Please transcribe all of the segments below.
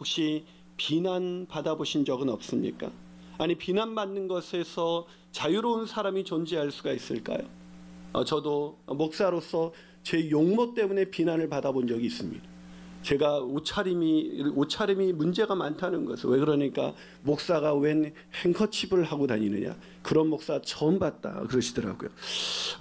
혹시 비난 받아보신 적은 없습니까? 아니, 비난받는 것에서 자유로운 사람이 존재할 수가 있을까요? 저도 목사로서 제 용모 때문에 비난을 받아본 적이 있습니다. 제가 옷차림이 문제가 많다는 것을. 왜 그러니까 목사가 웬 행커칩을 하고 다니느냐, 그런 목사 처음 봤다 그러시더라고요.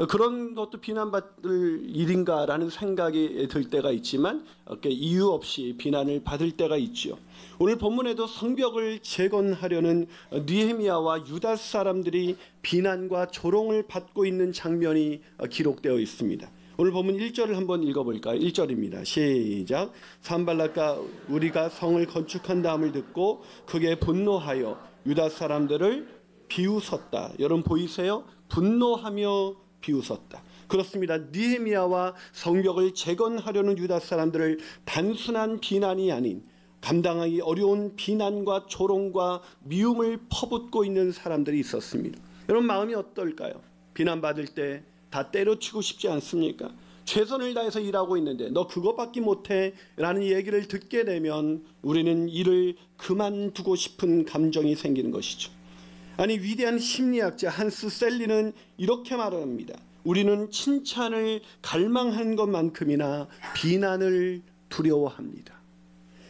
그런 것도 비난받을 일인가라는 생각이 들 때가 있지만 이유 없이 비난을 받을 때가 있죠. 오늘 본문에도 성벽을 재건하려는 느헤미야와 유다 사람들이 비난과 조롱을 받고 있는 장면이 기록되어 있습니다. 오늘 본문 1절을 한번 읽어볼까요? 1절입니다. 시작. 산발락과 우리가 성을 건축한다함을 듣고 그게 분노하여 유다 사람들을 비웃었다. 여러분 보이세요? 분노하며 비웃었다. 그렇습니다. 느헤미야와 성벽을 재건하려는 유다 사람들을 단순한 비난이 아닌 감당하기 어려운 비난과 조롱과 미움을 퍼붓고 있는 사람들이 있었습니다. 여러분 마음이 어떨까요? 비난받을 때 다 때려치고 싶지 않습니까? 최선을 다해서 일하고 있는데 너 그것밖에 못해 라는 얘기를 듣게 되면 우리는 일을 그만두고 싶은 감정이 생기는 것이죠. 아니, 위대한 심리학자 한스 셀리는 이렇게 말합니다. 우리는 칭찬을 갈망한 것만큼이나 비난을 두려워합니다.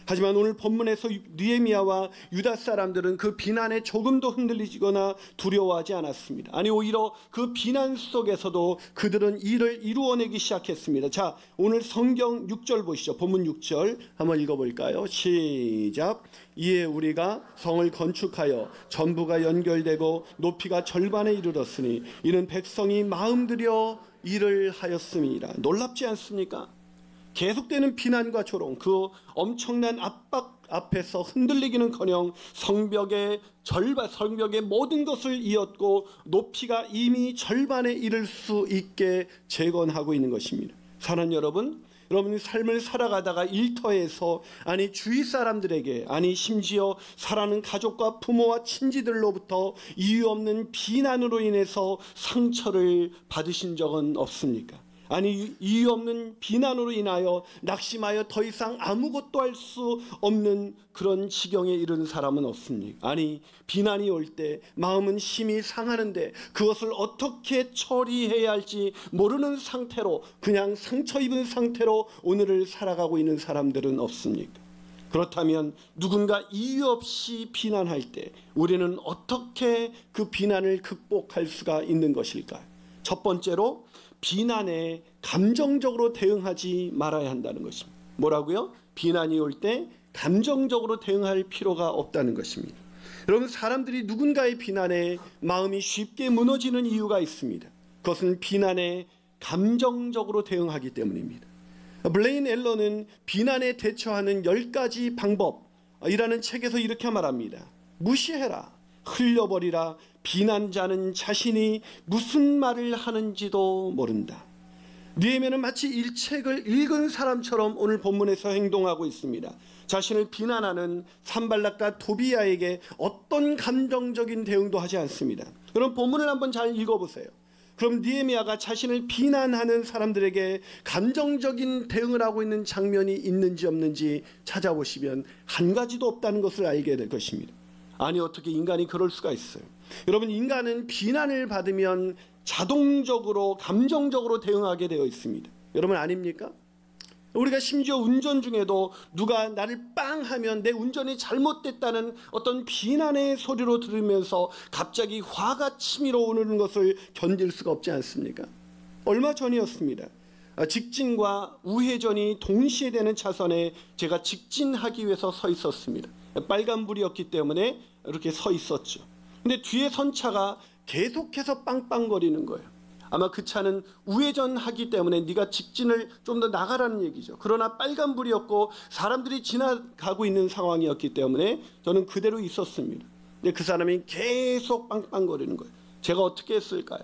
하지만 오늘 본문에서 느헤미야와 유다 사람들은 그 비난에 조금도 흔들리거나 두려워하지 않았습니다. 아니, 오히려 그 비난 속에서도 그들은 일을 이루어내기 시작했습니다. 자, 오늘 성경 6절 보시죠. 본문 6절 한번 읽어볼까요? 시작. 이에 우리가 성을 건축하여 전부가 연결되고 높이가 절반에 이르렀으니 이는 백성이 마음들여 일을 하였음이라. 놀랍지 않습니까? 계속되는 비난과 조롱, 그 엄청난 압박 앞에서 흔들리기는커녕 성벽의 모든 것을 이었고 높이가 이미 절반에 이를 수 있게 재건하고 있는 것입니다. 사랑하는 여러분이 삶을 살아가다가 일터에서, 아니 주위 사람들에게, 아니 심지어 사랑하는 가족과 부모와 친지들로부터 이유 없는 비난으로 인해서 상처를 받으신 적은 없습니까? 아니, 이유 없는 비난으로 인하여 낙심하여 더 이상 아무것도 할 수 없는 그런 지경에 이른 사람은 없습니까? 아니, 비난이 올 때 마음은 심히 상하는데 그것을 어떻게 처리해야 할지 모르는 상태로, 그냥 상처 입은 상태로 오늘을 살아가고 있는 사람들은 없습니까? 그렇다면 누군가 이유 없이 비난할 때 우리는 어떻게 그 비난을 극복할 수가 있는 것일까요? 첫 번째로 비난에 감정적으로 대응하지 말아야 한다는 것입니다. 뭐라고요? 비난이 올 때 감정적으로 대응할 필요가 없다는 것입니다. 여러분, 사람들이 누군가의 비난에 마음이 쉽게 무너지는 이유가 있습니다. 그것은 비난에 감정적으로 대응하기 때문입니다. 블레인 앨런은 비난에 대처하는 10가지 방법이라는 책에서 이렇게 말합니다. 무시해라, 흘려버리라, 비난자는 자신이 무슨 말을 하는지도 모른다. 느헤미야는 마치 이 책을 읽은 사람처럼 오늘 본문에서 행동하고 있습니다. 자신을 비난하는 산발락과 도비야에게 어떤 감정적인 대응도 하지 않습니다. 그럼 본문을 한번 잘 읽어보세요. 그럼 느헤미야가 자신을 비난하는 사람들에게 감정적인 대응을 하고 있는 장면이 있는지 없는지 찾아보시면 한 가지도 없다는 것을 알게 될 것입니다. 아니, 어떻게 인간이 그럴 수가 있어요? 여러분, 인간은 비난을 받으면 자동적으로 감정적으로 대응하게 되어 있습니다. 여러분 아닙니까? 우리가 심지어 운전 중에도 누가 나를 빵 하면 내 운전이 잘못됐다는 어떤 비난의 소리로 들으면서 갑자기 화가 치밀어 오르는 것을 견딜 수가 없지 않습니까? 얼마 전이었습니다. 직진과 우회전이 동시에 되는 차선에 제가 직진하기 위해서 서 있었습니다. 빨간불이었기 때문에 이렇게 서 있었죠. 근데 뒤에 선 차가 계속해서 빵빵거리는 거예요. 아마 그 차는 우회전하기 때문에 네가 직진을 좀 더 나가라는 얘기죠. 그러나 빨간불이었고 사람들이 지나가고 있는 상황이었기 때문에 저는 그대로 있었습니다. 근데 그 사람이 계속 빵빵거리는 거예요. 제가 어떻게 했을까요?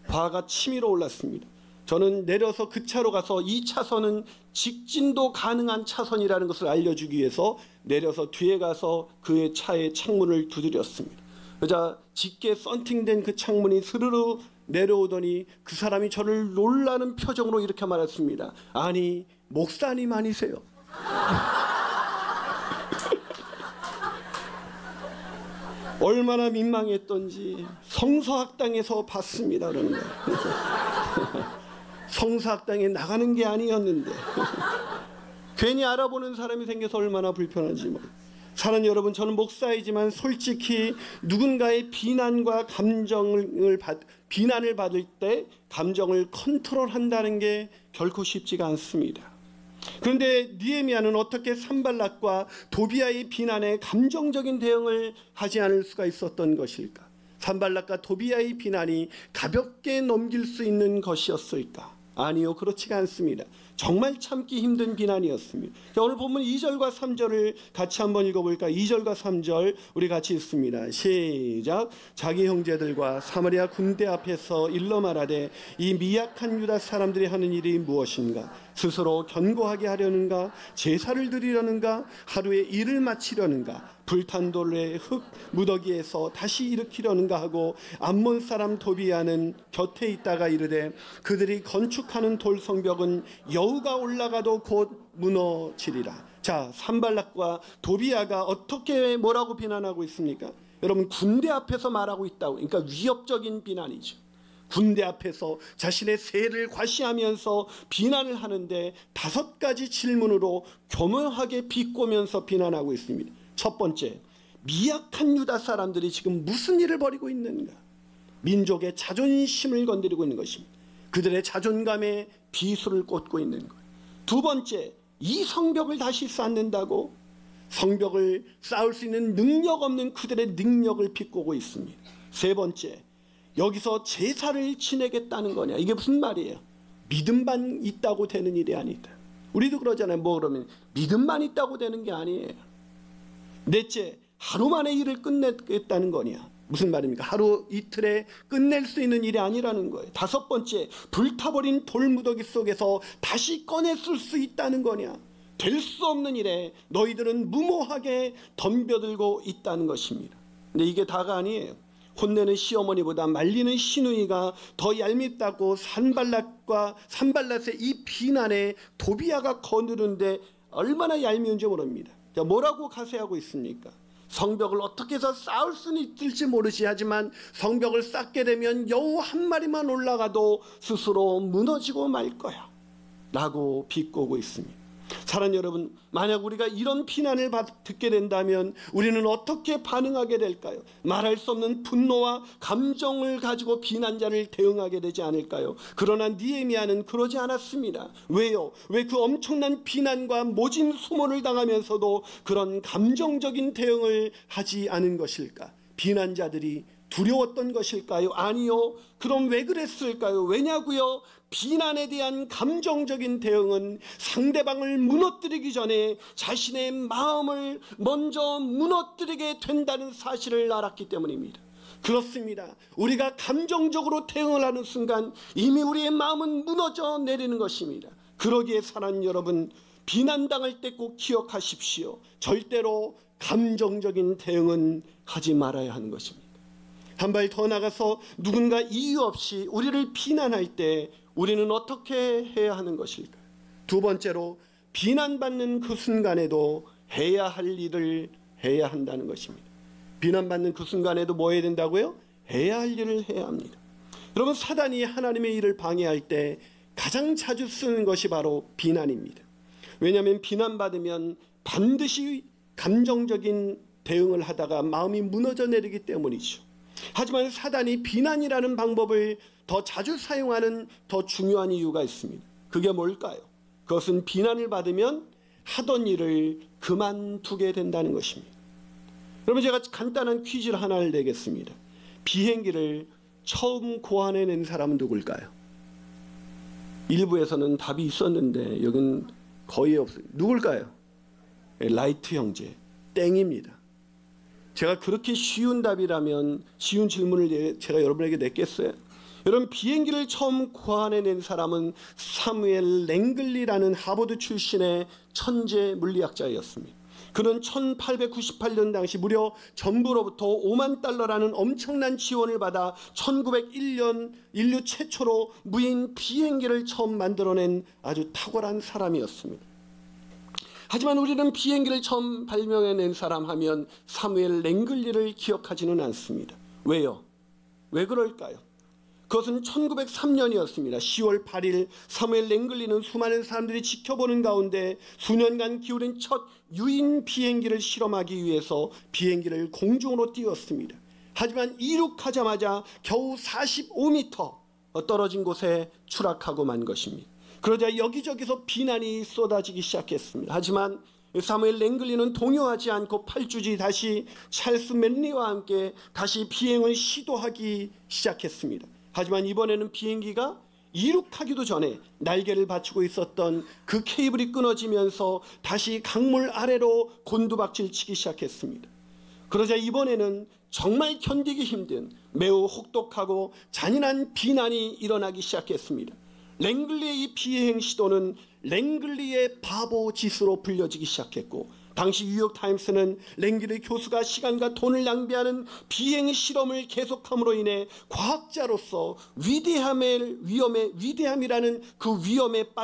화가 치밀어 올랐습니다. 저는 내려서 그 차로 가서 이 차선은 직진도 가능한 차선이라는 것을 알려주기 위해서 내려서 뒤에 가서 그의 차의 창문을 두드렸습니다. 그러자 짙게 썬팅된 그 창문이 스르르 내려오더니 그 사람이 저를 놀라는 표정으로 이렇게 말했습니다. 아니, 목사님 아니세요? 얼마나 민망했던지 성서학당에서 봤습니다 그러는 거예요. 성서학당에 나가는 게 아니었는데 괜히 알아보는 사람이 생겨서 얼마나 불편한지 뭐. 사랑하는 여러분, 저는 목사이지만 솔직히 누군가의 비난과 비난을 받을 때 감정을 컨트롤한다는 게 결코 쉽지가 않습니다. 그런데 느헤미야는 어떻게 산발락과 도비아의 비난에 감정적인 대응을 하지 않을 수가 있었던 것일까? 산발락과 도비아의 비난이 가볍게 넘길 수 있는 것이었을까? 아니요, 그렇지가 않습니다. 정말 참기 힘든 비난이었습니다. 자, 오늘 본문 2절과 3절을 같이 한번 읽어볼까요? 2절과 3절 우리 같이 읽습니다. 시작. 자기 형제들과 사마리아 군대 앞에서 일러 말하되 이 미약한 유다 사람들이 하는 일이 무엇인가? 스스로 견고하게 하려는가? 제사를 드리려는가? 하루에 일을 마치려는가? 불탄 돌의 흙 무더기에서 다시 일으키려는가 하고 암몬 사람 도비아는 곁에 있다가 이르되 그들이 건축하는 돌 성벽은 여우가 올라가도 곧 무너지리라. 자, 산발락과 도비아가 어떻게 뭐라고 비난하고 있습니까? 여러분, 군대 앞에서 말하고 있다고. 그러니까 위협적인 비난이죠. 군대 앞에서 자신의 세를 과시하면서 비난을 하는데 5가지 질문으로 교묘하게 비꼬면서 비난하고 있습니다. 첫 번째, 미약한 유다 사람들이 지금 무슨 일을 벌이고 있는가? 민족의 자존심을 건드리고 있는 것입니다. 그들의 자존감에 비수를 꽂고 있는 거예요. 두 번째, 이 성벽을 다시 쌓는다고? 성벽을 쌓을 수 있는 능력 없는 그들의 능력을 비꼬고 있습니다. 세 번째, 여기서 제사를 지내겠다는 거냐? 이게 무슨 말이에요? 믿음만 있다고 되는 일이 아니다. 우리도 그러잖아요. 뭐 그러면 믿음만 있다고 되는 게 아니에요. 넷째, 하루 만에 일을 끝내겠다는 거냐? 무슨 말입니까? 하루 이틀에 끝낼 수 있는 일이 아니라는 거예요. 다섯 번째, 불타버린 돌무더기 속에서 다시 꺼냈을 수 있다는 거냐? 될 수 없는 일에 너희들은 무모하게 덤벼들고 있다는 것입니다. 근데 이게 다가 아니에요. 혼내는 시어머니보다 말리는 시누이가 더 얄밉다고 산발랏의 이 비난에 도비아가 거느는데 얼마나 얄미운지 모릅니다. 자, 뭐라고 가세하고 있습니까? 성벽을 어떻게 해서 쌓을 수는 있을지 모르지 하지만 성벽을 쌓게 되면 여우 한 마리만 올라가도 스스로 무너지고 말 거야 라고 비꼬고 있습니다. 사랑하는 여러분, 만약 우리가 이런 비난을 듣게 된다면 우리는 어떻게 반응하게 될까요? 말할 수 없는 분노와 감정을 가지고 비난자를 대응하게 되지 않을까요? 그러나 느헤미야는 그러지 않았습니다. 왜요? 왜 그 엄청난 비난과 모진 수모를 당하면서도 그런 감정적인 대응을 하지 않은 것일까? 비난자들이 두려웠던 것일까요? 아니요. 그럼 왜 그랬을까요? 왜냐고요? 비난에 대한 감정적인 대응은 상대방을 무너뜨리기 전에 자신의 마음을 먼저 무너뜨리게 된다는 사실을 알았기 때문입니다. 그렇습니다. 우리가 감정적으로 대응을 하는 순간 이미 우리의 마음은 무너져 내리는 것입니다. 그러기에 사랑하는 여러분, 비난당할 때 꼭 기억하십시오. 절대로 감정적인 대응은 하지 말아야 하는 것입니다. 한 발 더 나가서 누군가 이유 없이 우리를 비난할 때 우리는 어떻게 해야 하는 것일까요? 두 번째로, 비난받는 그 순간에도 해야 할 일을 해야 한다는 것입니다. 비난받는 그 순간에도 뭐 해야 된다고요? 해야 할 일을 해야 합니다. 여러분, 사단이 하나님의 일을 방해할 때 가장 자주 쓰는 것이 바로 비난입니다. 왜냐하면 비난받으면 반드시 감정적인 대응을 하다가 마음이 무너져 내리기 때문이죠. 하지만 사단이 비난이라는 방법을 더 자주 사용하는 더 중요한 이유가 있습니다. 그게 뭘까요? 그것은 비난을 받으면 하던 일을 그만두게 된다는 것입니다. 여러분, 제가 간단한 퀴즈를 하나를 내겠습니다. 비행기를 처음 고안해낸 사람은 누굴까요? 일부에서는 답이 있었는데 여긴 거의 없어요. 누굴까요? 라이트 형제. 땡입니다. 제가 그렇게 쉬운 답이라면 쉬운 질문을 제가 여러분에게 냈겠어요? 여러분, 비행기를 처음 고안해낸 사람은 사무엘 랭글리라는 하버드 출신의 천재 물리학자였습니다. 그는 1898년 당시 무려 정부로부터 5만 달러라는 엄청난 지원을 받아 1901년 인류 최초로 무인 비행기를 처음 만들어낸 아주 탁월한 사람이었습니다. 하지만 우리는 비행기를 처음 발명해낸 사람 하면 사무엘 랭글리를 기억하지는 않습니다. 왜요? 왜 그럴까요? 그것은 1903년이었습니다. 10월 8일 사무엘 랭글리는 수많은 사람들이 지켜보는 가운데 수년간 기울인 첫 유인 비행기를 실험하기 위해서 비행기를 공중으로 띄웠습니다. 하지만 이륙하자마자 겨우 45m 떨어진 곳에 추락하고 만 것입니다. 그러자 여기저기서 비난이 쏟아지기 시작했습니다. 하지만 사무엘 랭글리는 동요하지 않고 팔주지 다시 찰스 맨리와 함께 다시 비행을 시도하기 시작했습니다. 하지만 이번에는 비행기가 이륙하기도 전에 날개를 받치고 있었던 그 케이블이 끊어지면서 다시 강물 아래로 곤두박질 치기 시작했습니다. 그러자 이번에는 정말 견디기 힘든 매우 혹독하고 잔인한 비난이 일어나기 시작했습니다. 랭글리의 이 비행 시도는 랭글리의 바보 짓으로 불려지기 시작했고, 당시 뉴욕타임스는 랭글리 교수가 시간과 돈을 낭비하는 비행 실험을 계속함으로 인해 과학자로서 위대함이라는 그 위험에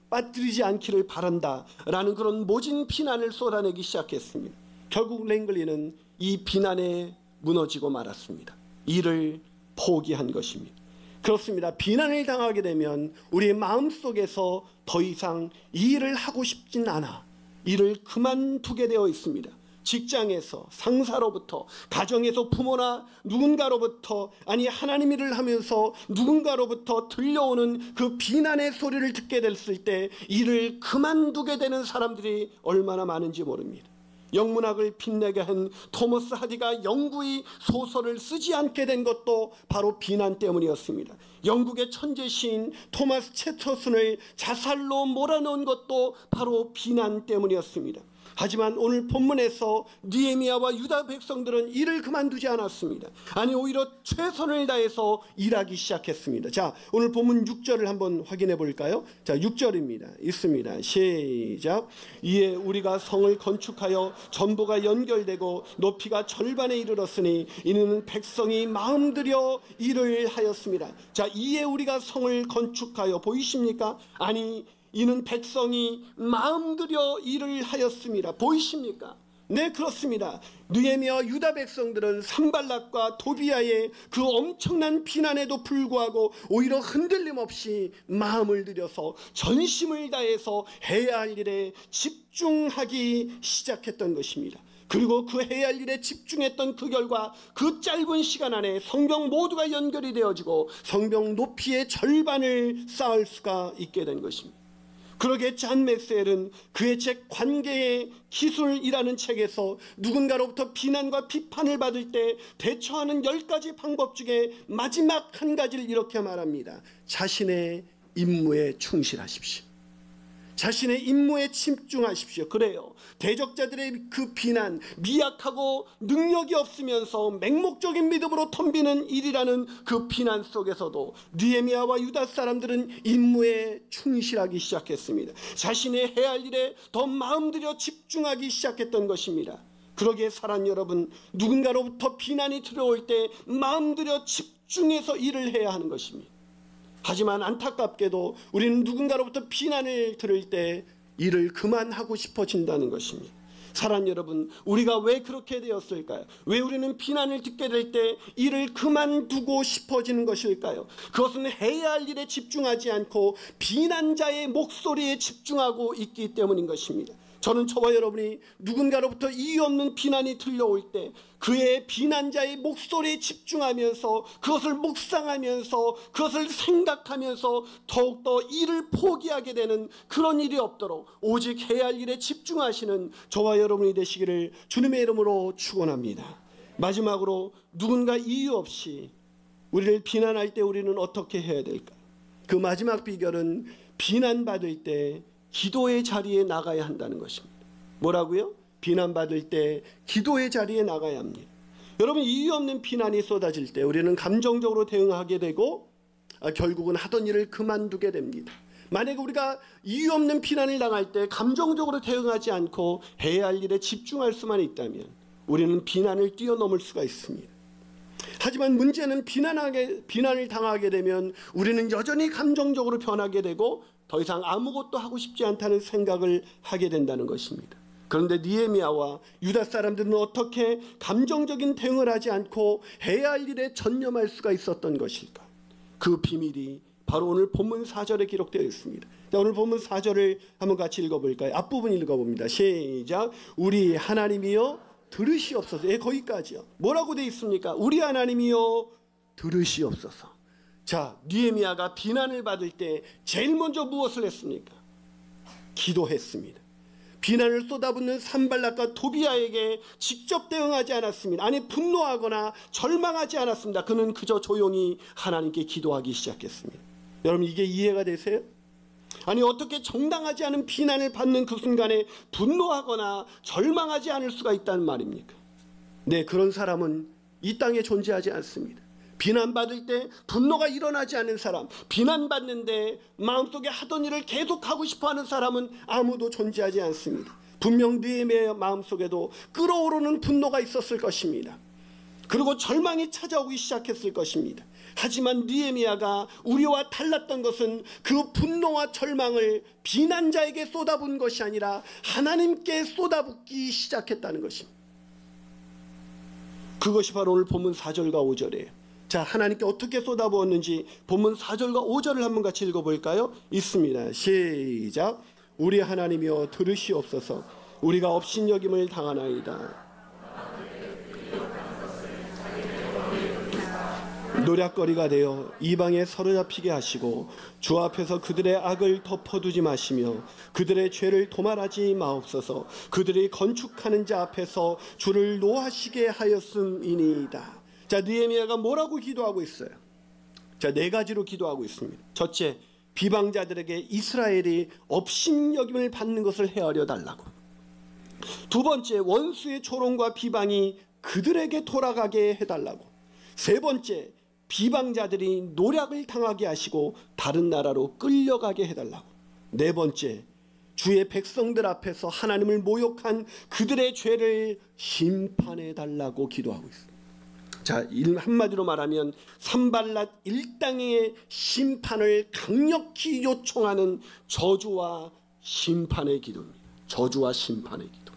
빠뜨리지 않기를 바란다라는 그런 모진 비난을 쏟아내기 시작했습니다. 결국 랭글리는 이 비난에 무너지고 말았습니다. 이를 포기한 것입니다. 그렇습니다. 비난을 당하게 되면 우리의 마음속에서 더 이상 이 일을 하고 싶진 않아, 일을 그만두게 되어 있습니다. 직장에서, 상사로부터, 가정에서 부모나 누군가로부터, 아니 하나님 일을 하면서 누군가로부터 들려오는 그 비난의 소리를 듣게 됐을 때 일을 그만두게 되는 사람들이 얼마나 많은지 모릅니다. 영문학을 빛내게 한 토머스 하디가 영구히 소설을 쓰지 않게 된 것도 바로 비난 때문이었습니다. 영국의 천재 시인 토마스 채터슨을 자살로 몰아넣은 것도 바로 비난 때문이었습니다. 하지만 오늘 본문에서 느헤미야와 유다 백성들은 일을 그만두지 않았습니다. 아니, 오히려 최선을 다해서 일하기 시작했습니다. 자, 오늘 본문 6절을 한번 확인해 볼까요? 자, 6절입니다. 있습니다. 시작. 이에 우리가 성을 건축하여 전부가 연결되고 높이가 절반에 이르렀으니 이는 백성이 마음들여 일을 하였습니다. 자, 이에 우리가 성을 건축하여, 보이십니까? 아니, 이는 백성이 마음들여 일을 하였습니다. 보이십니까? 네, 그렇습니다. 느헤미야와 유다 백성들은 산발락과 도비야의 그 엄청난 비난에도 불구하고 오히려 흔들림 없이 마음을 들여서 전심을 다해서 해야 할 일에 집중하기 시작했던 것입니다. 그리고 그 해야 할 일에 집중했던 그 결과 그 짧은 시간 안에 성벽 모두가 연결이 되어지고 성벽 높이의 절반을 쌓을 수가 있게 된 것입니다. 그러기에 잔 맥스웰은 그의 책 관계의 기술이라는 책에서 누군가로부터 비난과 비판을 받을 때 대처하는 10가지 방법 중에 마지막 한 가지를 이렇게 말합니다. 자신의 임무에 충실하십시오. 자신의 임무에 집중하십시오. 그래요. 대적자들의 그 비난, 미약하고 능력이 없으면서 맹목적인 믿음으로 덤비는 일이라는 그 비난 속에서도 느헤미야와 유다 사람들은 임무에 충실하기 시작했습니다. 자신의 해야 할 일에 더 마음들여 집중하기 시작했던 것입니다. 그러기에 사랑 여러분, 누군가로부터 비난이 들어올 때 마음들여 집중해서 일을 해야 하는 것입니다. 하지만 안타깝게도 우리는 누군가로부터 비난을 들을 때 일을 그만하고 싶어진다는 것입니다. 사랑 여러분, 우리가 왜 그렇게 되었을까요? 왜 우리는 비난을 듣게 될 때 일을 그만두고 싶어지는 것일까요? 그것은 해야 할 일에 집중하지 않고 비난자의 목소리에 집중하고 있기 때문인 것입니다. 저는 저와 여러분이 누군가로부터 이유 없는 비난이 들려올 때 그의 비난자의 목소리에 집중하면서 그것을 묵상하면서 그것을 생각하면서 더욱더 일을 포기하게 되는 그런 일이 없도록 오직 해야 할 일에 집중하시는 저와 여러분이 되시기를 주님의 이름으로 축원합니다. 마지막으로 누군가 이유 없이 우리를 비난할 때 우리는 어떻게 해야 될까? 그 마지막 비결은 비난받을 때 기도의 자리에 나가야 한다는 것입니다. 뭐라고요? 비난받을 때 기도의 자리에 나가야 합니다. 여러분, 이유 없는 비난이 쏟아질 때 우리는 감정적으로 대응하게 되고 결국은 하던 일을 그만두게 됩니다. 만약에 우리가 이유 없는 비난을 당할 때 감정적으로 대응하지 않고 해야 할 일에 집중할 수만 있다면 우리는 비난을 뛰어넘을 수가 있습니다. 하지만 문제는 비난을 당하게 되면 우리는 여전히 감정적으로 변하게 되고 더 이상 아무것도 하고 싶지 않다는 생각을 하게 된다는 것입니다. 그런데 느헤미야와 유다 사람들은 어떻게 감정적인 대응을 하지 않고 해야 할 일에 전념할 수가 있었던 것일까? 그 비밀이 바로 오늘 본문 4절에 기록되어 있습니다. 자, 오늘 본문 4절을 한번 같이 읽어볼까요? 앞부분 읽어봅니다. 시작. 우리 하나님이여 들으시옵소서. 예, 거기까지요. 뭐라고 되어 있습니까? 우리 하나님이여 들으시옵소서. 자, 느헤미야가 비난을 받을 때 제일 먼저 무엇을 했습니까? 기도했습니다. 비난을 쏟아붓는 산발락과 도비야에게 직접 대응하지 않았습니다. 아니, 분노하거나 절망하지 않았습니다. 그는 그저 조용히 하나님께 기도하기 시작했습니다. 여러분, 이게 이해가 되세요? 아니, 어떻게 정당하지 않은 비난을 받는 그 순간에 분노하거나 절망하지 않을 수가 있다는 말입니까? 네, 그런 사람은 이 땅에 존재하지 않습니다. 비난받을 때 분노가 일어나지 않는 사람, 비난받는데 마음속에 하던 일을 계속하고 싶어하는 사람은 아무도 존재하지 않습니다. 분명 느헤미야 마음속에도 끓어오르는 분노가 있었을 것입니다. 그리고 절망이 찾아오기 시작했을 것입니다. 하지만 느헤미야가 우리와 달랐던 것은 그 분노와 절망을 비난자에게 쏟아부은 것이 아니라 하나님께 쏟아붓기 시작했다는 것입니다. 그것이 바로 오늘 본문 4절과 5절이에요. 자, 하나님께 어떻게 쏟아부었는지 본문 4절과 5절을 한번 같이 읽어볼까요? 있습니다. 시작. 우리 하나님이여 들으시옵소서. 우리가 업신여김을 당하나이다. 노략거리가 되어 이방에 사로잡히게 하시고 주 앞에서 그들의 악을 덮어두지 마시며 그들의 죄를 도말하지 마옵소서. 그들이 건축하는 자 앞에서 주를 노하시게 하였음이니이다. 자, 느헤미야가 뭐라고 기도하고 있어요? 자, 4가지로 기도하고 있습니다. 첫째, 비방자들에게 이스라엘이 업신여김을 받는 것을 헤아려 달라고. 두 번째, 원수의 조롱과 비방이 그들에게 돌아가게 해달라고. 세 번째, 비방자들이 노략을 당하게 하시고 다른 나라로 끌려가게 해달라고. 네 번째, 주의 백성들 앞에서 하나님을 모욕한 그들의 죄를 심판해달라고 기도하고 있습니다. 자, 한마디로 말하면 산발랏 일당의 심판을 강력히 요청하는 저주와 심판의 기도입니다. 저주와 심판의 기도.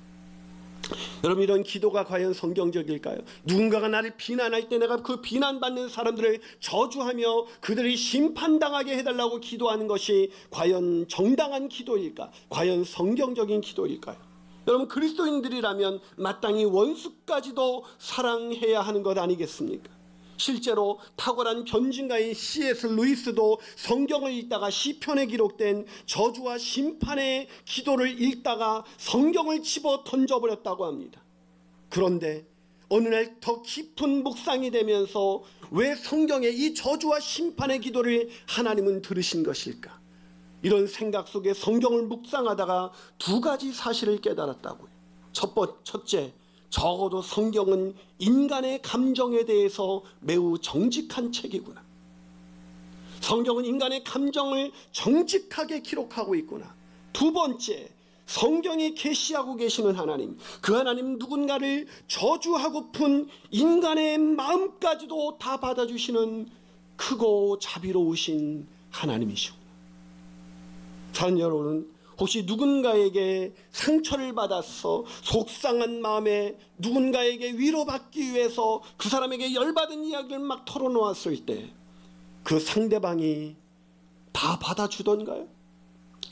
여러분, 이런 기도가 과연 성경적일까요? 누군가가 나를 비난할 때 내가 그 비난받는 사람들을 저주하며 그들이 심판당하게 해달라고 기도하는 것이 과연 정당한 기도일까? 과연 성경적인 기도일까요? 여러분, 그리스도인들이라면 마땅히 원수까지도 사랑해야 하는 것 아니겠습니까? 실제로 탁월한 변증가인 C.S. 루이스도 성경을 읽다가 시편에 기록된 저주와 심판의 기도를 읽다가 성경을 집어 던져버렸다고 합니다. 그런데 어느 날 더 깊은 묵상이 되면서 왜 성경에 이 저주와 심판의 기도를 하나님은 들으신 것일까? 이런 생각 속에 성경을 묵상하다가 2가지 사실을 깨달았다고요. 첫째, 적어도 성경은 인간의 감정에 대해서 매우 정직한 책이구나. 성경은 인간의 감정을 정직하게 기록하고 있구나. 두 번째, 성경이 계시하고 계시는 하나님, 그 하나님 누군가를 저주하고픈 인간의 마음까지도 다 받아주시는 크고 자비로우신 하나님이시구나. 사랑하는 여러분, 혹시 누군가에게 상처를 받아서 속상한 마음에 누군가에게 위로받기 위해서 그 사람에게 열받은 이야기를 막 털어놓았을 때 그 상대방이 다 받아주던가요?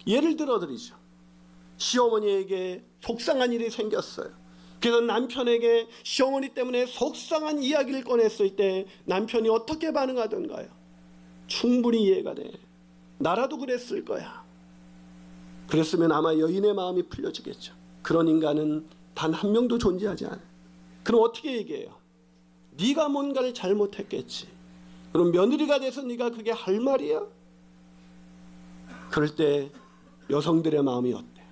예를 들어드리죠. 시어머니에게 속상한 일이 생겼어요. 그래서 남편에게 시어머니 때문에 속상한 이야기를 꺼냈을 때 남편이 어떻게 반응하던가요? 충분히 이해가 돼. 나라도 그랬을 거야. 그랬으면 아마 여인의 마음이 풀려지겠죠. 그런 인간은 단 한 명도 존재하지 않아요. 그럼 어떻게 얘기해요? 네가 뭔가를 잘못했겠지. 그럼 며느리가 돼서 네가 그게 할 말이야? 그럴 때 여성들의 마음이 어때요?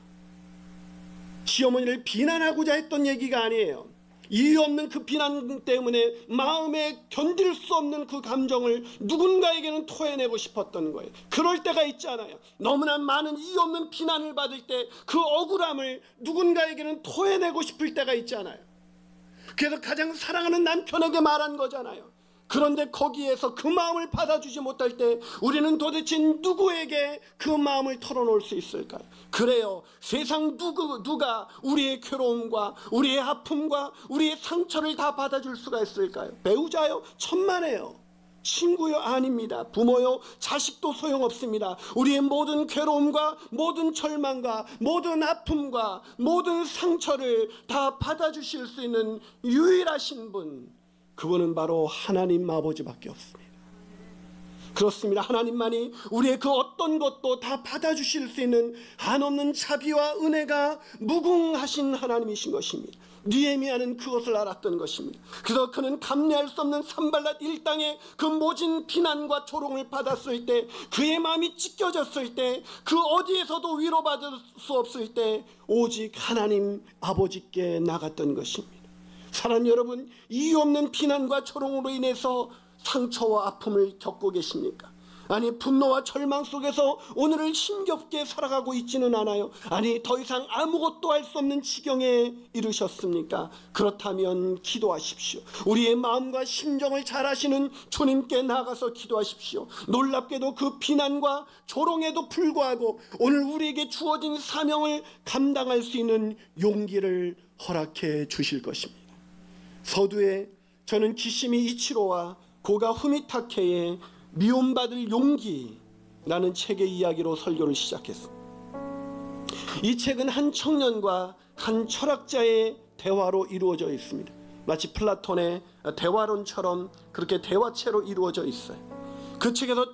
시어머니를 비난하고자 했던 얘기가 아니에요. 이유 없는 그 비난 때문에 마음에 견딜 수 없는 그 감정을 누군가에게는 토해내고 싶었던 거예요. 그럴 때가 있잖아요. 너무나 많은 이유 없는 비난을 받을 때 그 억울함을 누군가에게는 토해내고 싶을 때가 있잖아요. 그래서 가장 사랑하는 남편에게 말한 거잖아요. 그런데 거기에서 그 마음을 받아주지 못할 때 우리는 도대체 누구에게 그 마음을 털어놓을 수 있을까요? 그래요, 세상 누가 우리의 괴로움과 우리의 아픔과 우리의 상처를 다 받아줄 수가 있을까요? 배우자요? 천만에요. 친구요? 아닙니다. 부모요? 자식도 소용없습니다. 우리의 모든 괴로움과 모든 절망과 모든 아픔과 모든 상처를 다 받아주실 수 있는 유일하신 분, 그분은 바로 하나님 아버지밖에 없습니다. 그렇습니다. 하나님만이 우리의 그 어떤 것도 다 받아주실 수 있는 한없는 자비와 은혜가 무궁하신 하나님이신 것입니다. 느헤미야는 그것을 알았던 것입니다. 그래서 그는 감내할 수 없는 산발랏 일당의 그 모진 비난과 조롱을 받았을 때, 그의 마음이 찢겨졌을 때, 그 어디에서도 위로받을 수 없을 때 오직 하나님 아버지께 나갔던 것입니다. 사랑하는 여러분, 이유 없는 비난과 조롱으로 인해서 상처와 아픔을 겪고 계십니까? 아니, 분노와 절망 속에서 오늘을 힘겹게 살아가고 있지는 않아요? 아니, 더 이상 아무것도 할 수 없는 지경에 이르셨습니까? 그렇다면 기도하십시오. 우리의 마음과 심정을 잘 아시는 주님께 나가서 기도하십시오. 놀랍게도 그 비난과 조롱에도 불구하고 오늘 우리에게 주어진 사명을 감당할 수 있는 용기를 허락해 주실 것입니다. 서두에 저는 기시미 이치로와 고가 후미타케의 미움받을 용기라는 책의 이야기로 설교를 시작했습니다. 이 책은 한 청년과 한 철학자의 대화로 이루어져 있습니다. 마치 플라톤의 대화론처럼 그렇게 대화체로 이루어져 있어요. 그 책에서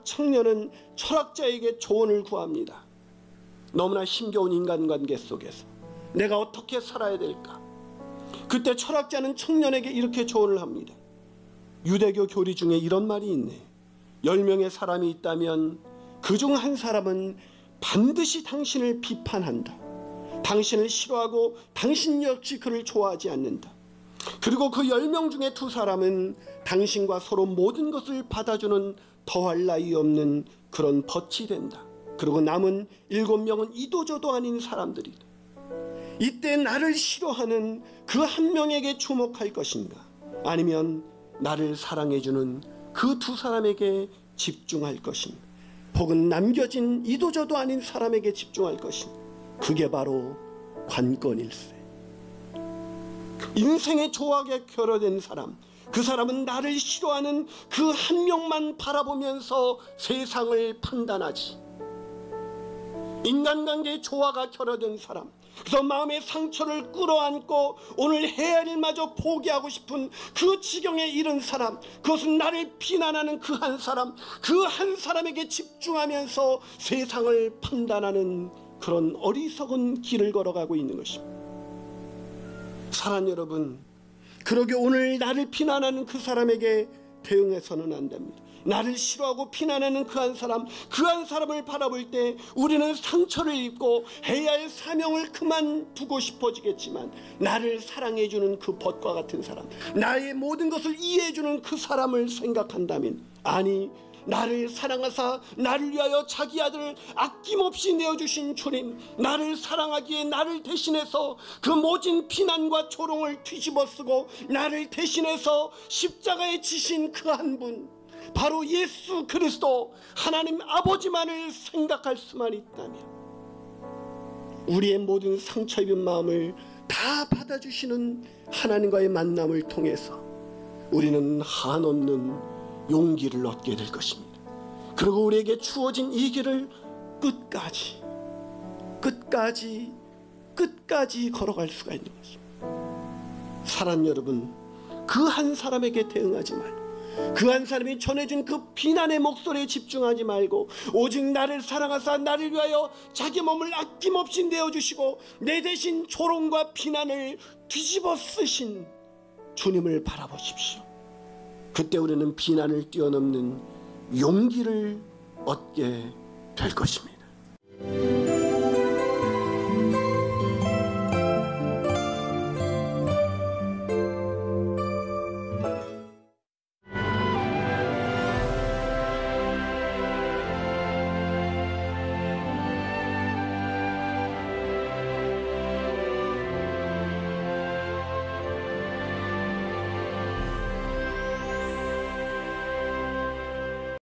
청년은 철학자에게 조언을 구합니다. 너무나 힘겨운 인간관계 속에서 내가 어떻게 살아야 될까? 그때 철학자는 청년에게 이렇게 조언을 합니다. 유대교 교리 중에 이런 말이 있네. 10명의 사람이 있다면 그중 한 사람은 반드시 당신을 비판한다. 당신을 싫어하고 당신 역시 그를 좋아하지 않는다. 그리고 그 10명 중에 2사람은 당신과 서로 모든 것을 받아주는 더할 나위 없는 그런 벗이 된다. 그리고 남은 7명은 이도저도 아닌 사람들이다. 이때 나를 싫어하는 그 한 명에게 주목할 것인가? 아니면 나를 사랑해주는 그 2사람에게 집중할 것인가? 혹은 남겨진 이도저도 아닌 사람에게 집중할 것인가? 그게 바로 관건일세. 인생의 조악에 결여된 사람, 그 사람은 나를 싫어하는 그 한 명만 바라보면서 세상을 판단하지. 인간관계의 조화가 결여된 사람, 그래서 마음의 상처를 끌어안고 오늘 해야 할 일마저 포기하고 싶은 그 지경에 이른 사람, 그것은 나를 비난하는 그 한 사람, 그 한 사람에게 집중하면서 세상을 판단하는 그런 어리석은 길을 걸어가고 있는 것입니다. 사랑하는 여러분, 그러게 오늘 나를 비난하는 그 사람에게 대응해서는 안 됩니다. 나를 싫어하고 비난하는 그 한 사람, 그 한 사람을 바라볼 때 우리는 상처를 입고 해야 할 사명을 그만두고 싶어지겠지만, 나를 사랑해주는 그 벗과 같은 사람, 나의 모든 것을 이해해주는 그 사람을 생각한다면, 아니, 나를 사랑하사 나를 위하여 자기 아들을 아낌없이 내어주신 주님, 나를 사랑하기에 나를 대신해서 그 모진 비난과 조롱을 뒤집어쓰고 나를 대신해서 십자가에 지신 그 한 분, 바로 예수 그리스도 하나님 아버지만을 생각할 수만 있다면, 우리의 모든 상처 입은 마음을 다 받아주시는 하나님과의 만남을 통해서 우리는 한없는 용기를 얻게 될 것입니다. 그리고 우리에게 주어진 이 길을 끝까지 걸어갈 수가 있는 것입니다. 사랑하는 여러분, 그 한 사람에게 대응하지 말고, 그 한 사람이 전해준 그 비난의 목소리에 집중하지 말고, 오직 나를 사랑하사 나를 위하여 자기 몸을 아낌없이 내어주시고 내 대신 조롱과 비난을 뒤집어 쓰신 주님을 바라보십시오. 그때 우리는 비난을 뛰어넘는 용기를 얻게 될 것입니다.